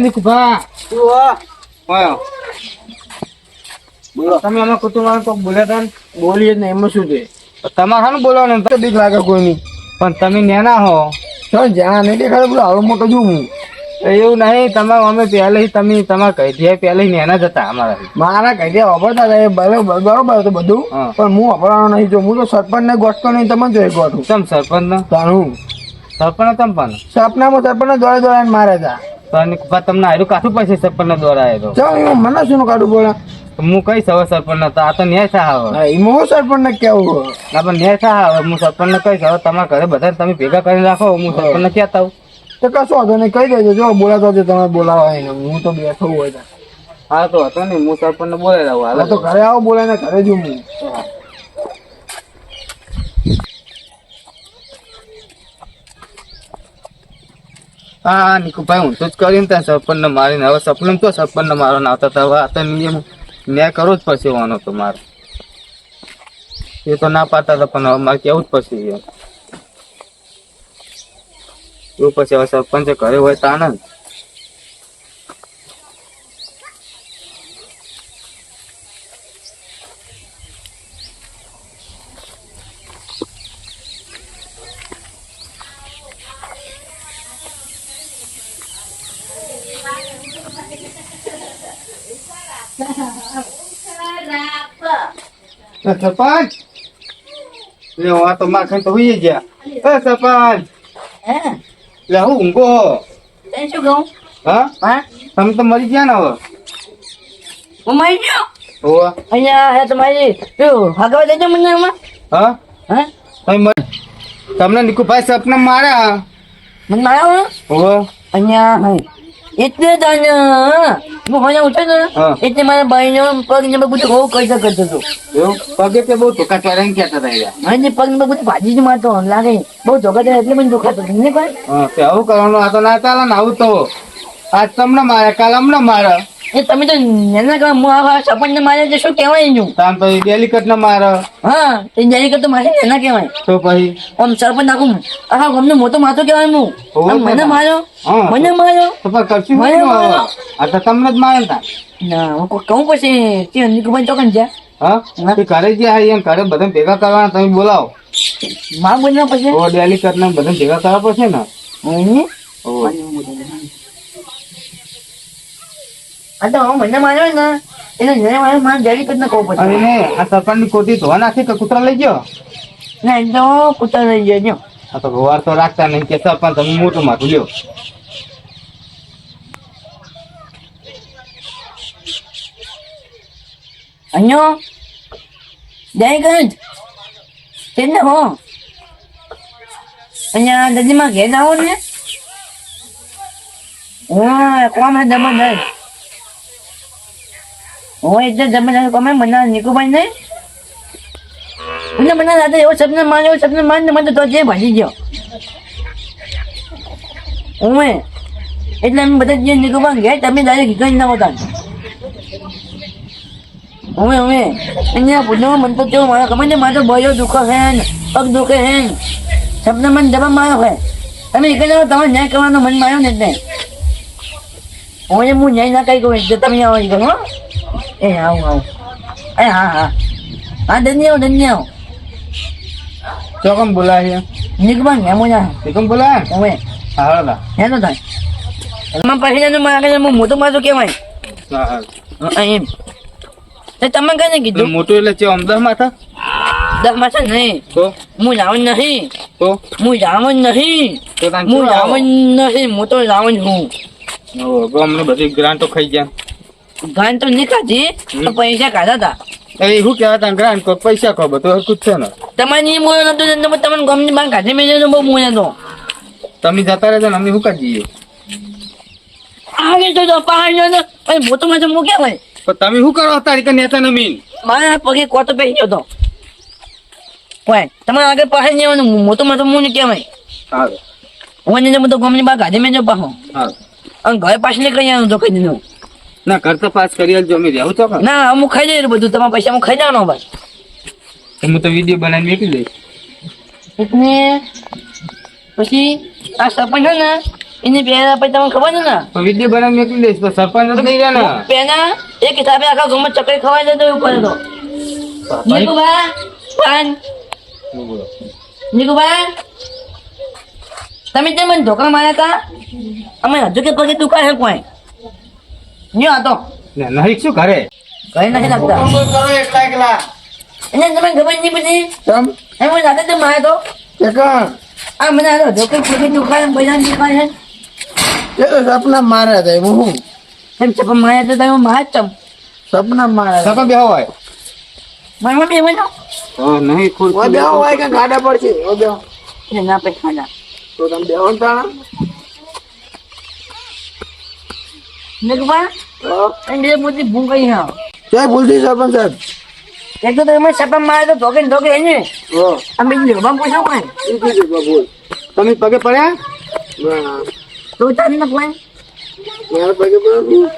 નિકુભા બોલો તમે અમે કુટુંબ કોક બોલ્યા હતા ને બોલીએ જ નહીં એમાં શું છે તમારે હા બોલવાનું તો બીક લાગે કોઈ નહીં પણ તમે નેના હો તો જ્યાં નહીં દેખાડે બોલો આવડો મોટો જોઉં હું એવું નહીં તમારે અમે પહેલે તમે તમારા કઈથી પહેલે નેના જ હતા અમારા મારા કઈથી વાપરતા હતા બરોબર હતું બધું પણ હું વાપરવાનો નહીં જો હું તો સરપંચ ને ગોઠતો નહીં તમે જોઈ ગોઠું તમ સરપંચ ને જાણું સરપંચ તમ પણ સપનામાં સરપંચ દોડે દોડે મારે હતા તમને આયરું કાઠું પડશે સરપંચ દોરાય તો ચાલ મને શું કાઢું બોલા હું કઈ હવે સરપંચ હતા આ તો ન્યાય થા હવે એમાં હું સરપંચ ને કેવું ના પણ ન્યાય થા હવે હું સરપંચ ને કહીશ હવે તમારા ઘરે બધા તમે ભેગા કરી રાખો હું સરપંચ ને કહેતા આવું તો કશો હતો નહીં કહી દેજો જો બોલાતો તમે બોલાવો ને હું તો બેઠો હોય હા તો હતો ને હું સરપંચ ને બોલાવી રહું હાલ તો ઘરે આવો બોલાય ને ઘરે જ હું હા નિકુભાઈ હું તો જ કરીને ત્યાં સરપંચ ને મારીને હવે સપનમ તો સરપંચ ને મારો ના આવતા હવે આ તો નિયમ ન્યાય કરવો જ પડશે વાનો તો મારે એ તો ના પાડતા હતા પણ હવે મારે કેવું જ પડશે એવું પછી હવે સરપંચે ઘરે હોય તો આનંદ સરપંચ આ તો માર ખાઈ તો હોઈ ગયા સરપંચ લે હું ઊંઘો શું કહું હા તમે તો મરી ગયા ને હવે હું મરી ગયો હોવા અહીંયા હે તમારી શું હગવા દેજો મને આમાં હા હા તમે તમને નિકુભાઈ સપના માર્યા મને માર્યો હોવા અહીંયા હે એટલે તને હું હોયા ઉઠે ને એટલે મારા ભાઈનો પગ ને બધું બહુ કરતો હતો એવું પગે તે બહુ ધોકા ચોરાઈને કહેતા હતા મને પગ ને બધું ભાજી જ મારતો લાગે બહુ ધોકા એટલે મને દુખાતો તમને કોઈ તે આવું કરવાનું આ તો ના ચાલે ને આવું તો આજ તમને મારે કાલ અમને મારે એ તમે તો એના કા હું આ સપન ને મારે શું કહેવાય નું તામ તો ડેલિકેટ ને મારે હા એ જઈ કરતો મારે એના કહેવાય તો પછી આમ સરપંચ નાખું આખા ગમને મોટો માથો કહેવાય હું મને માર્યો મને માર્યો તો પણ કરશું આ તો તમને જ મારે તા ના હું કહું પછી તે નિકુભાઈ તો કન જા હા તે ઘરે ગયા એમ ઘરે બધા ભેગા કરવાના તમે બોલાવો માં બોલવા પછી ઓ ડેલિકેટ ને બધા ભેગા કરવા પડશે ને આ તો મને માર્યો ને એને જયારે મારે મારે જરી કરીને કહું પછી અરે આ સરપંચ ની કોટી ધોવા નાખી કે કૂતરા લઈ ગયો ના એમ તો કૂતરા લઈ જજો આ તો ગોવાર તો રાખતા નહીં કે સરપંચ તમે મોટું માથું લ્યો અહીંયા જય ગંજ તેને હો અહીંયા દાદીમાં ઘેર આવો ને હા કોમ હે જબરદસ્ત હું એટલે જબરદસ્ત કોમે મને નિકુભાઈ નહીં મને રાતે એવો સપને મારને મને તો જે ભાજી ગયો હું એટલે અમે બધા જે નિકુભાઈ ગયા તમે ડાયરેક્ટ ગઈ ના હોતા હવે અહીંયા પૂછવામાં મન તો કેવું મારા ખબર ને મારે તો બોયો દુખો હે ને પગ દુખે હે ને સપને મને જવાબ માર્યો હે તમે એક જ તમારે ન્યાય કરવાનો મન માર્યો ને એટલે હું ન્યાય ના કઈ કહું એટલે તમે આવો ગયો હો એ આવું એ હા ધન્ય ચોકમ બોલાય નિકબાન હે મોજા ચોકમ બોલાય હવે હા હે તો થાય એમાં પછી મારા મોટું માથું કેવાય એમ તમે કઈ કીધું મોટું એટલે છે આમ 10 માથા 10 માથા નહીં તો હું રાવણ નહીં તો હું રાવણ નહીં હું રાવણ નહીં હું તો રાવણ હું અમને બધી ગ્રાન્ટો ખાઈ ગયા ગાન તો નહીં ખાધી તો પૈસા ખાધા હતા એ શું કહેવા તા ગ્રાન્ટ કો પૈસા કો બધું હરકું છે ને તમારે નહીં મોયો નતો તમને ગમની બાર કાઢી મેં બહુ મોયા તો તમે જતા રહેજો ને અમે શું કાઢીએ આગળ તો પહાડ ને પછી મોટો માથે મૂક્યા હોય પણ તમે શું કરો તારીખ નેતા ને મીન મારા પગે કોતો પહેરી ગયો તો હોય તમારે આગળ પહાડ નહીં આવવાનું મોટો માથે મું ને કહેવાય હા હું ને બધો ગમની બાર કાઢી મેં પાછો હા અને ઘરે પાછળ કઈ આવવાનું તો કઈ દીધું ના ઘર તો પાસ કરી આલજો અમે રહેવું છો ના હું ખાઈ જઈ બધું તમારા પૈસા હું ખાઈ જવાનો ભાઈ હું તો વિડીયો બનાવીને મેકી દઈશ એટલે પછી આ સરપંચ છે ને એની પહેલા પછી તમને ખબર છે ને વિડીયો બનાવી મોકલી દઈશ તો સરપંચ તો થઈ જાય ને પેના એક હિસાબે આખા ગામમાં ચકરી ખવાઈ જાય તો એવું કરે તો નિકુબા પાન નિકુબા તમે તે મને ધોકા માર્યા હતા અમે હજુ કે પગે તું કાંઈ કોઈ ન્યો હતો નહીં શું કરે કઈ નથી લાગતા કરો એકલા એકલા એને તમને ખબર નહીં પછી તમ એમ મને રાતે તો માર્યો તો એકણ આ મને આ ધોકે પગે તું કાંઈ પૈસા દુખાય છે એ તો સપના મારે છે હું એમ ચપ્પા માર્યા તો તમે માર ચમ સપના મારે સપના બે હોય મારવા બે હોય નહીં ખુદ બે હોય કે ગાડા પર છે ઓ બે ને ના પૈસા તો તમે બે હોન તાણા નિકુબા એમ બે મોટી ભૂલ ગઈ હા જય ભૂલથી સરપંચ સાહેબ એક તો તમે સપા માર્યો તો ધોકે ધોકે એને હો અમે લેવા પૂછો કોઈ એ કીધું બાબુ તમે પગે પડ્યા તો તારી ના કોઈ મારા પગે પડ્યા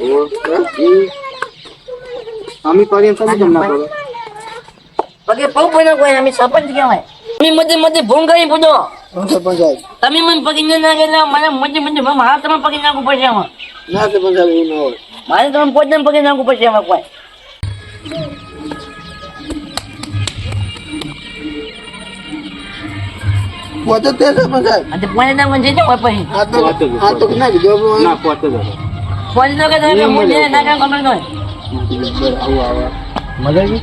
અમે પગે તમે કેમ ના કરો પગે પગ પડ્યો કોઈ અમે સરપંચ કહેવાય અમે મધે મધે ભૂલ કરી પૂછો સરપંચ સાહેબ તમે મને પકડી ના ગયેલા મને મધે મધે મારા તમે પકડી નાખવું પડશે આમાં ના સરપંચ સાહેબ એવું ના હોય મારે તમે પોતે પકડી નાખવું પડશે આમાં કોઈ પોતે તે સરપંચ સાહેબ અને પોતે નાખવું છે કોઈ પછી આ તો ના કીધું ના પોતે પોતે તો કે તમે મુજે ના કામ ખબર નહીં મજા આવી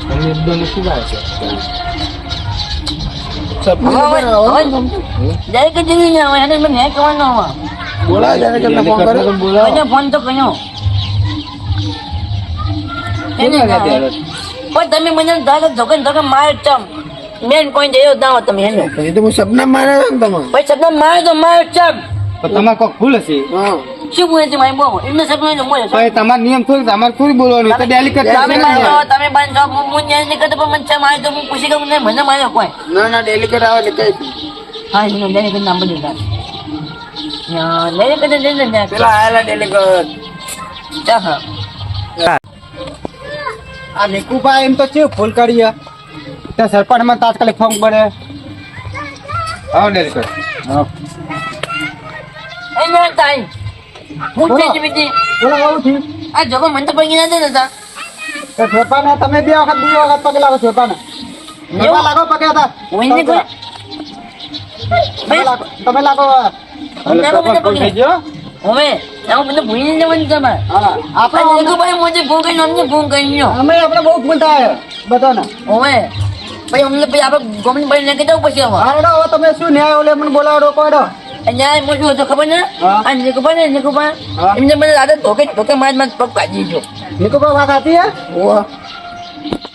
તમને એકદમ શું લાગે છે જાય કે જઈને ને એને મને હે કહેવાનો આમાં બોલા જાને કે ફોન કર્યો મને ફોન તો કર્યો એને પણ તમે મને ધોકે ધોકે માર ચમ મેન કોઈ દેયો ના હો તમે એને એ તો હું સપના મારે ને તમે ભાઈ સપના માર તો માર ચમ તમારે કોઈ ભૂલ હશે હા શું બોલે છે મારી બહુ એમને સપના ને મોય ભાઈ તમારો નિયમ થોડી તમારે થોડી બોલવાનું તો ડેલિકેટ તમે મારો તમે બાંધો હું ન્યાય નહીં કરતો પણ મને ચમ મારે તો હું પૂછી ગયું ને મને માર્યો કોઈ ના ના ડેલિકેટ આવે એટલે કઈ હા એનો ડેલિકેટ નામ બદલી દે ડેલિકેટ દે ને પેલા આયેલા ડેલિકેટ ચા હા આ નિકુભાઈ એમ તો છે ફૂલ કરીએ તો સરપંચ માં તાત્કાલિક ફોર્મ પડે હા ડેલિકેટ હા એને ટાઈમ હું છે બીજી બોલો આવું થયું આ જગો મને તો પૈકી ના દે નતા તો છોપાને તમે બે વખત પગે લાગો છોપાને એવું? લાગો પગે હતા હું એને કોઈ તમે લાગો મને લાગો મને પગે. થઈ ગયો હવે હું મને ભૂલી ને મને તમે હા આપણે લેકો ભાઈ મોજે ફોન કરીને અમને ફોન કરીને અમે આપણે બહુ ભૂલ થાય બધાને હવે ભાઈ અમને પછી આપણે ગમન ભાઈ ને કીધું પછી હવે હારડો હવે તમે શું ન્યાય ઓલે મને બોલાવો કોઈડો અહીંયા મોટું હતું ખબર ને હા. આ નિકુબા ને નિકુબા હા. એમને મને દાદા ધોકે ધોકે માર માર પગ કાઢી ગયો નિકુભાઈ વાત હતી હે ઓહ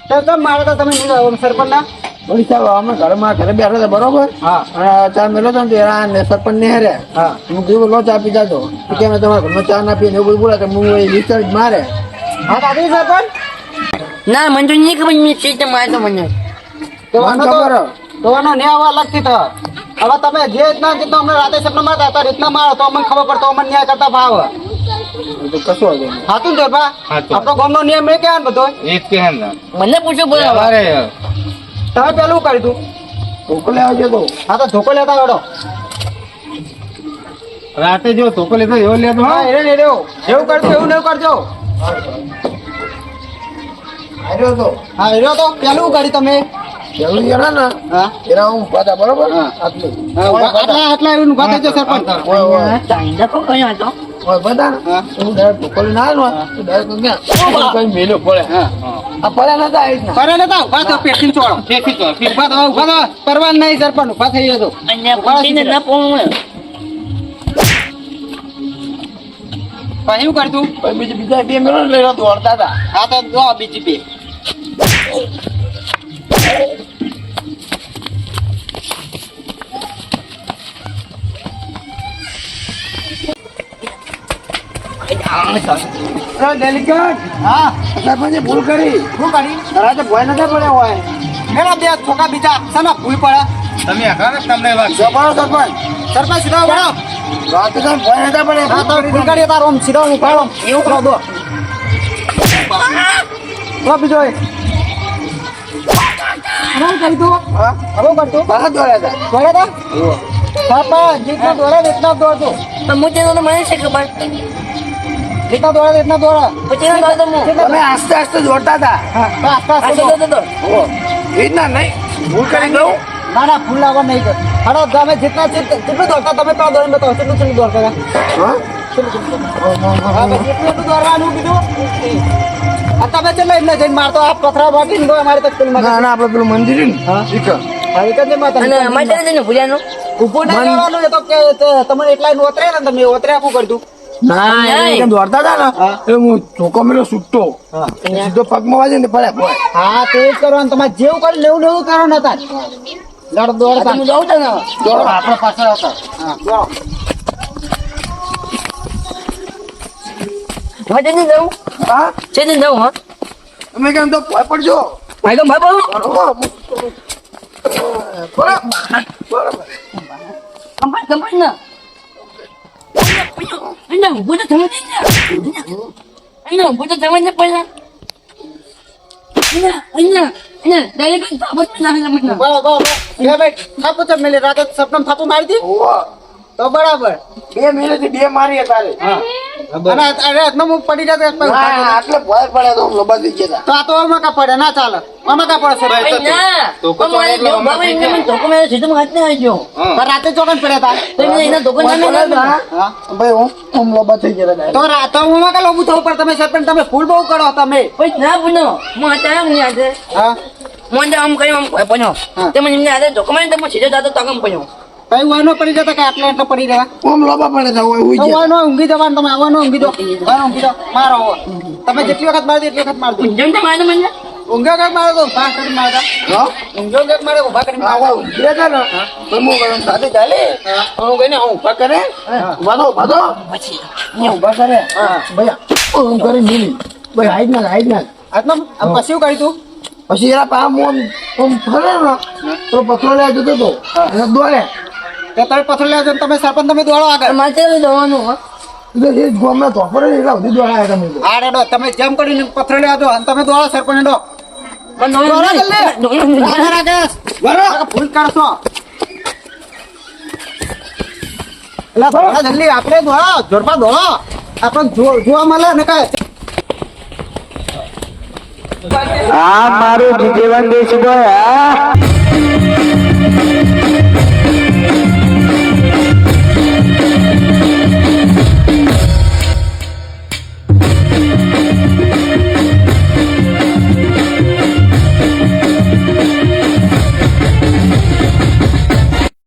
તો તમે મારે તો તમે નહીં સરપંચ ના બોલી સાહેબ અમે ઘરે બેઠા હતા બરોબર હા અને ચા મેલો હતો ને ત્યાં સરપંચ ને હેરે હા હું કીધું લો ચા પીતા તો કે મેં તમારા ઘરમાં ચા ના પીને એવું બોલા તો હું રિસર્ચ મારે હા કાઢી સરપંચ ના મને તો નહીં ખબર મેં ચીજ મારે તો મને તો ને આવા લગતી તો હવે તમે જે રીતના જેટલો અમને રાતે સપના મારતા હતા રીતના મારો તો અમને ખબર પડતો અમને ન્યાય કરતા ભાવ કશું હાતું છે બા આપણો ગામનો નિયમ એ કે બધો એક કે મને પૂછો બોલો તમે પેલું કરી તું ધોકો લેવા જતો હા તો ધોકો લેતા વડો રાતે જો ધોકો લેતો એવો લેતો હા એને ને એવું કરજો એવું નહીં કરજો આર્યો તો હા આર્યો તો પેલું કરી તમે પેલું જરા ને હા એરા હું પાતા બરોબર આટલું આટલા એવું નું ગાતે છે સરપંચ ચાઇના કો કયો હતો ઓય બધા હું ડાયરેક્ટ ધોકો લઈને આવ્યો ને ડાયરેક્ટ ક્યાં કઈ મેલ્યો પડે હા આ પડે નતા આવી રીતના પડે નતા ઉભા તો પેશિન છોડો ઉભા તો પરવાન નહીં સરપંચ ઉભા થઈ ગયો તો અહીંયા પૂછીને ન પોણું પછી શું કરતું બીજા બે મેળો લઈને દોડતા હતા હા તો જો બીજી બે ડેલિકેટ હા સરપંચે ભૂલ કરી શું કરી રાતે ભય નતા પડ્યા હોય મેળા બે છોકરા બીજા શાના ભૂલ પડે તમે આખા તમને વાત સરપંચ સરપંચ સીધા વળો રાતે તો ભય નતા પડ્યા હા તો ભૂલ કરી તારો આમ સીધા હું પાડો એવું કરો દો બીજો શું કરી તું હા હવે કરતું બહાર દોડ્યા હતા પાપા જેટલા દોડા એટલા દોડજો. તો હું તેનો તો મને છે ખબર. જેટલા દોડા એટલા દોડા. પછી ના દોડતો હું. તમે આસ્તે આસ્તે દોડતા હતા. હા આસ્તે આ આસ્તે શું દોડ. દોડતો હતો? એ જ ના નહીં ભૂલ કરી દઉં. ના ના ફૂલ લાવવા નહીં કર. હડો તમે જેટલું દોડતા તમે તો દોડીને બતાવો કેટલું દોડતા હતા. હા હા બસ એટલું દોડવાનું કીધું. આ તમે કેટલા એટલે જઈને મારતો આ પથરા વાટીને ગયો અમારે તો પેલું ના ના આપણે પેલું મંદિર છે ને હા. શીખર. હા એક જ માતા અને અમારે ત્યાં જઈને ભૂલ્યાનું. ઉભું ના રહેવાનું એ તો કે તમને એટલા ઓતરે ને તમે ઓતરે આપું કરતું. ના નહીં. એને દોડતા હતા ને હા. એ હું ચોકો મેલો છૂટતો હા સીધો પગમાં વાગે ને પડે પડે. હા તે જ કરવાનું તમારે જેવું કરી લેવું લેવું કરવાનું હતા લડ દોડતા હું જાઉં છું ને. દોડો આપણે પાછળ હતા હા દોડો હવે જઈને જાઉં. હા જઈને જાઉં હા. તમે કેમ તો ભય પડજો. ભાઈ તો ભાઈ બોલો. બરાબર કંપાઈ ના. અહીંયા ઊભું તો થવા દે ને. અહીંયા ઊભું તો થવા દે પહેલા. અહીંયા ડાયરેક્ટ બાબત નાખી મને. બરાબર બે ભાઈ થાપો છે મેલે રાતે સપનામ થાપો મારી દી તો બરાબર 2 મિનિટ 2 મારી તારે. અને અરે આટલો મુખ પડી જાય તો ના આટલે ભય પડે તો લબા થઈ ગયા. તો આ તો આમાં કા પડે ના ચાલે આમાં કા પડશે ભાઈ ના. પણ મારે જો બાબા એને મને ધોકો માર્યો સીધો મારા હાથને આવી ગયો. પણ રાતે ચોકન પડ્યા તા તો એને એના ધોકો ના માર્યો. હા ભાઈ હું લબા થઈ ગયા. તો રાતે આમાં કા લોબુ થવું પડે તમે સરપંચ તમે ફૂલ બહુ કરો તમે પછી ના પૂનો હું હતા એમ નહીં આજે હા મને આમ કહ્યું આમ પણ્યો હા. તે મને એમને આજે ધોકો મારીને તો સીધો દાદો તાકમ પણ્યો. કઈ વાયનો પડી જતા કે આટલા એટલા પડી રહ્યા ઓમ લબા પડે તો હોય તો વાયનો ઊંઘી જવાનું તમે આવવાનો ઊંઘી દો વાયનો ઊંઘી દો મારો હવે. તમે જેટલી વખત મારી એટલી વખત મારજો જેમ તો મારે મને ઊંઘ્યો કાંઈક મારો તો ઉભા કરી મારતા હા ઊંઘ્યો કાંઈક મારે ઉભા કરી આ મારતા. વા ઉભે છે ને તો હું ગરમ સાથે ચાલે હું કહીને હું ઉભા કરે વાદો પછી ઉભા કરે હા ભાઈ હું કરી મિલી ભાઈ હાઈડ ના આજનો આમ પછી શું કર્યું તું પછી એના પામ ઓમ ફરે ને તો પથરો લે જતો તો અને દોડે તે તમે પથ્થર લેવા જાઓ ને તમે સરપંચ તમે દોડો આગળ મારે ત્યાં દવાનું હા. એટલે એ ગોમના ધોપરે એટલા સુધી દોડાયા તમે તો. આ રેડો તમે જેમ કરીને પથ્થર લેવા દો અને તમે દોડો સરપંચ દો પણ દોડો જલ્દી. દોવાનું રાજા બરાબર ભૂલ કાઢશો એટલે દોડો જલ્દી આપણે દોડો જોરમાં દોડો આપણે જોવા મળે ને કઈ આ મારું જીવન દેશ બોય